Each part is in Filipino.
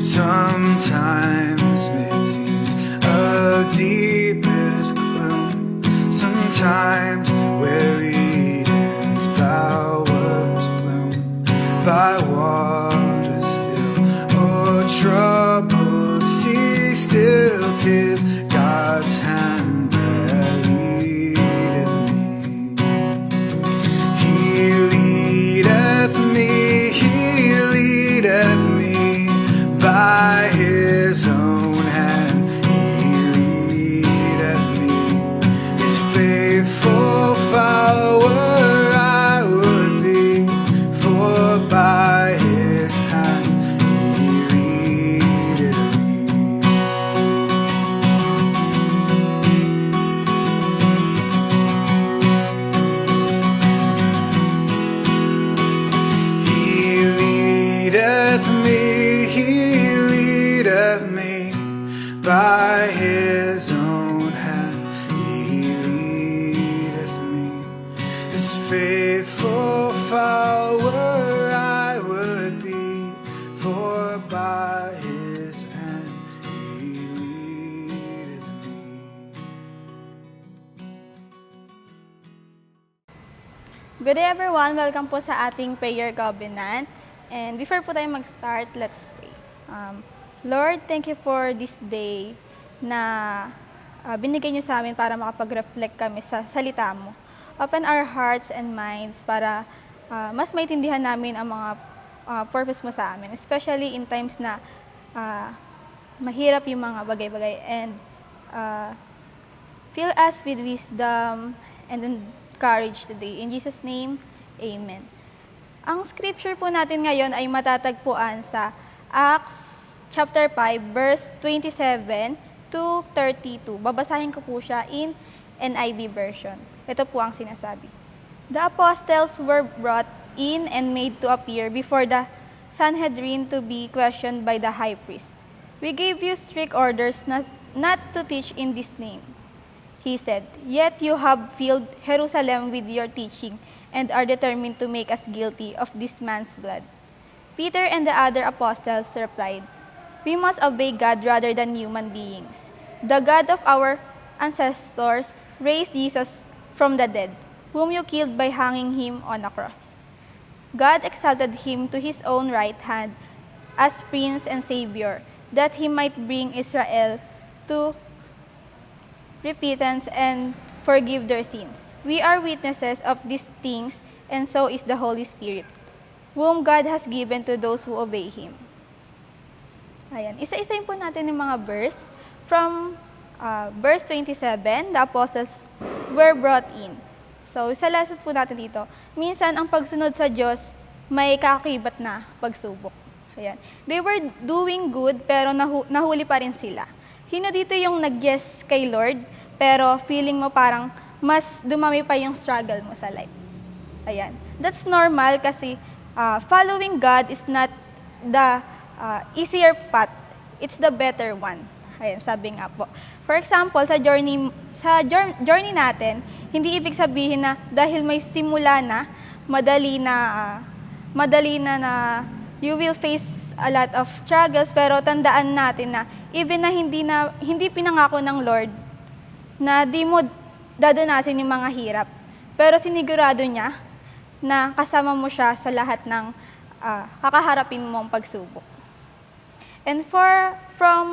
Sometimes it seems a deepest gloom. Sometimes where Eden's bowers bloom, by water still or troubled sea still, 'tis God's hand that leadeth me. He leadeth me, He leadeth me by His own hand. He leadeth me, His faithful follower I would be, for by His hand He leadeth me. He leadeth me, He leadeth me by His own hand. He leadeth me, His faithful follower I would be, for by His hand He leadeth me. Good day everyone! Welcome po sa ating prayer covenant. And before po tayo mag-start, let's pray. Lord, thank you for this day na binigay niyo sa amin para makapag-reflect kami sa salita mo. Open our hearts and minds para mas maintindihan namin ang mga purpose mo sa amin. Especially in times na mahirap yung mga bagay-bagay. And fill us with wisdom and courage today. In Jesus' name, Amen. Ang scripture po natin ngayon ay matatagpuan sa Acts chapter 5, verse 27 to 32. Babasahin ko po siya in NIV version. Ito po ang sinasabi. The apostles were brought in and made to appear before the Sanhedrin to be questioned by the high priest. We gave you strict orders not to teach in this name, he said. Yet you have filled Jerusalem with your teaching and are determined to make us guilty of this man's blood. Peter and the other apostles replied, we must obey God rather than human beings. The God of our ancestors raised Jesus from the dead, whom you killed by hanging him on a cross. God exalted him to his own right hand as Prince and Savior, that he might bring Israel to repentance and forgive their sins. We are witnesses of these things, and so is the Holy Spirit, whom God has given to those who obey Him. Ayan. Isa-isayin po natin yung mga verse. From verse 27, the apostles were brought in. So, sa lesson po natin dito, minsan ang pagsunod sa Diyos may kakakibat na pagsubok. Ayan. They were doing good, pero nahuli pa rin sila. Sino dito yung nag-yes kay Lord, pero feeling mo parang mas dumami pa yung struggle mo sa life? Ayan. That's normal kasi following God is not the easier path. It's the better one. Ayan, sabi nga po. For example, sa journey natin, hindi ibig sabihin na dahil may simula na, madali na you will face a lot of struggles, pero tandaan natin na even na hindi pinangako ng Lord na di mo dadanasin yung mga hirap, pero sinigurado niya na kasama mo siya sa lahat ng kakaharapin mong pagsubok. And from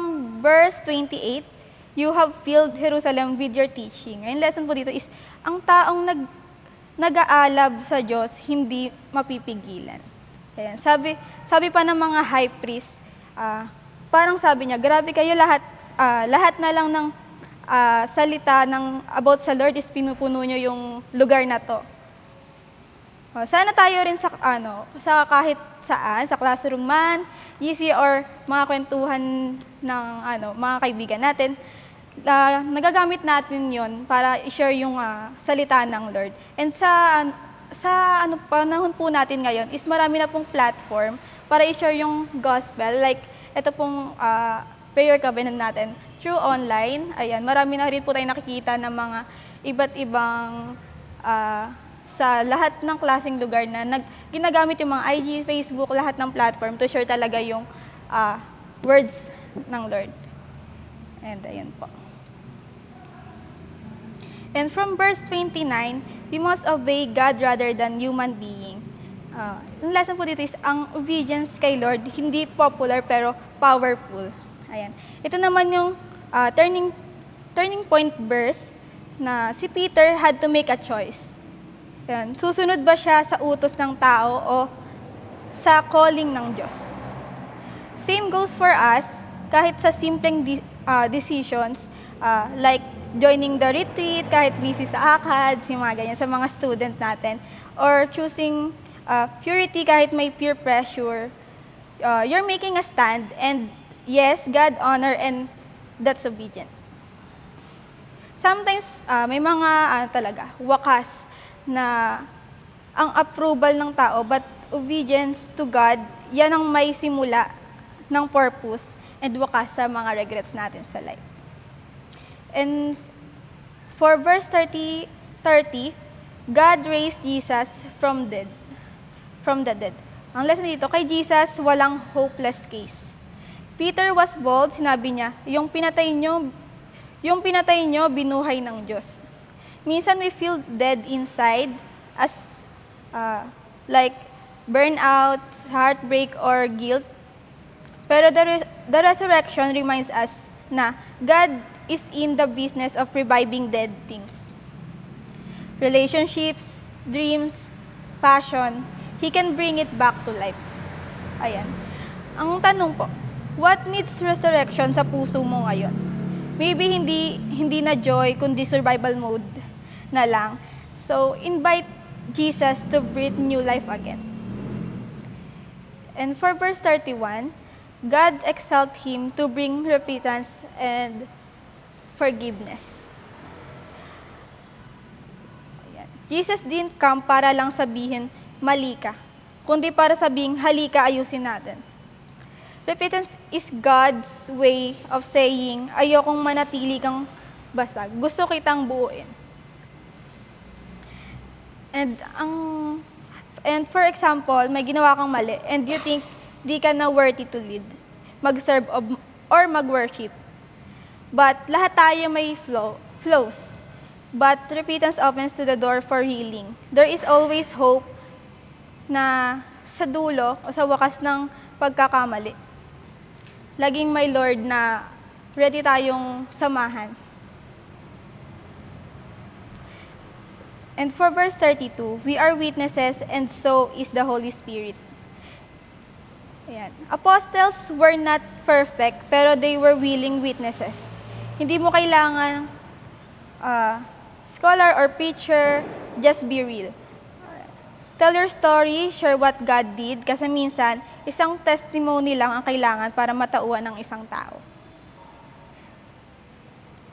verse 28, you have filled Jerusalem with your teaching. Ang lesson po dito is, ang taong nag-aalab sa Diyos, hindi mapipigilan. Ayan. Sabi pa ng mga high priest, parang sabi niya, grabe kayo lahat na lang ng salita about sa Lord is pinupuno nyo yung lugar na to. Sana tayo rin sa kahit saan, sa classroom man, GC or mga kwentuhan ng mga kaibigan natin, nagagamit natin yon para i-share yung salita ng Lord. And sa panahon po natin ngayon is marami na pong platform para i-share yung gospel. Like, ito pong prayer covenant natin through online. Ayan, marami na rin po tayong nakikita ng mga iba't ibang sa lahat ng klaseng lugar na ginagamit yung mga IG, Facebook, lahat ng platform to share talaga yung words ng Lord. And ayan po. And from verse 29, we must obey God rather than human being. Yung lesson po dito is, ang obedience kay Lord, hindi popular pero powerful. Ayan. Ito naman yung turning point verse na si Peter had to make a choice. Ayan. Susunod ba siya sa utos ng tao o sa calling ng Diyos? Same goes for us, kahit sa simpleng decisions, like joining the retreat, kahit busy sa ACADS, yung mga ganyan, sa mga student natin, or choosing purity kahit may peer pressure, you're making a stand, and yes, God honor, and that's obedient. Sometimes, may mga talaga, wakas na ang approval ng tao, but obedience to God, yan ang may simula ng purpose and wakas sa mga regrets natin sa life. And for verse 30, God raised Jesus from the dead. Ang lesson dito, kay Jesus, walang hopeless case. Peter was bold, sinabi niya, yung pinatay nyo, binuhay ng Diyos. Minsan we feel dead inside, as like burnout, heartbreak, or guilt. Pero the resurrection reminds us na God is in the business of reviving dead things. Relationships, dreams, passion, He can bring it back to life. Ayan. Ang tanong po, what needs resurrection sa puso mo ngayon? Maybe hindi na joy, kundi survival mode na lang. So, invite Jesus to breathe new life again. And for verse 31, God exalt Him to bring repentance and forgiveness. Ayan. Jesus didn't come para lang sabihin, mali ka, kundi para sabihin, halika, ayusin natin. Repentance is God's way of saying, ayokong manatili kang basag. Gusto kitang buuin. And for example, may ginawa kang mali, and you think di ka na worthy to lead, mag-serve or mag-worship. But lahat tayo may flaws. But repentance opens to the door for healing. There is always hope na sa dulo o sa wakas ng pagkakamali, laging may Lord na ready tayong samahan. And for verse 32, we are witnesses and so is the Holy Spirit. Ayan. Apostles were not perfect, pero they were willing witnesses. Hindi mo kailangan scholar or preacher, just be real. Tell your story, share what God did, kasi minsan, isang testimony lang ang kailangan para matauhan ng isang tao.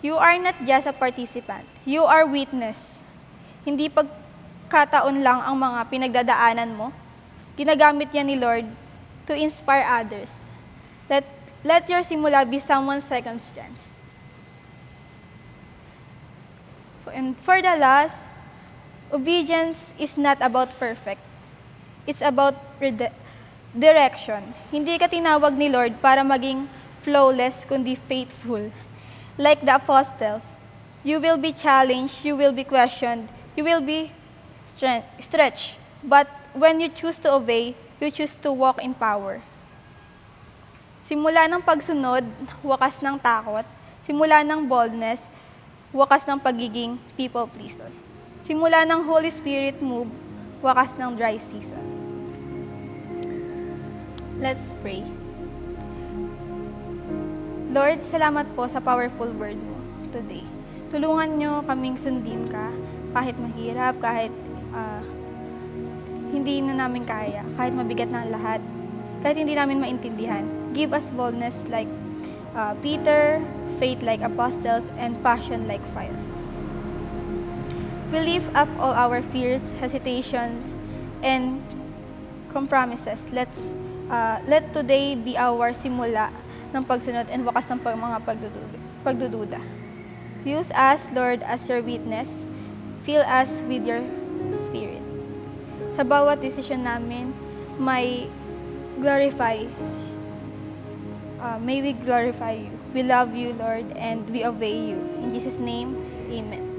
You are not just a participant. You are witness. Hindi pagkataon lang ang mga pinagdadaanan mo. Ginagamit yan ni Lord to inspire others. Let your simula be someone's second chance. And for the last, obedience is not about perfect. It's about direction. Hindi ka tinawag ni Lord para maging flawless, kundi faithful. Like the apostles, you will be challenged, you will be questioned, you will be stretched. But when you choose to obey, you choose to walk in power. Simula ng pagsunod, wakas ng takot. Simula ng boldness, wakas ng pagiging people pleaser. Simula ng Holy Spirit move, wakas ng dry season. Let's pray. Lord, salamat po sa powerful word mo today. Tulungan nyo kaming sundin ka, kahit mahirap, kahit hindi na namin kaya, kahit mabigat na ang lahat, kahit hindi namin maintindihan. Give us boldness like Peter, faith like apostles, and passion like fire. We lift up all our fears, hesitations, and compromises. Let today be our simula ng pagsunod and wakas ng mga pagdududa. Use us, Lord, as your witness. Fill us with your Spirit. Sa bawat desisyon namin, may glorify May we glorify you. We love you, Lord, and we obey you. In Jesus' name, amen.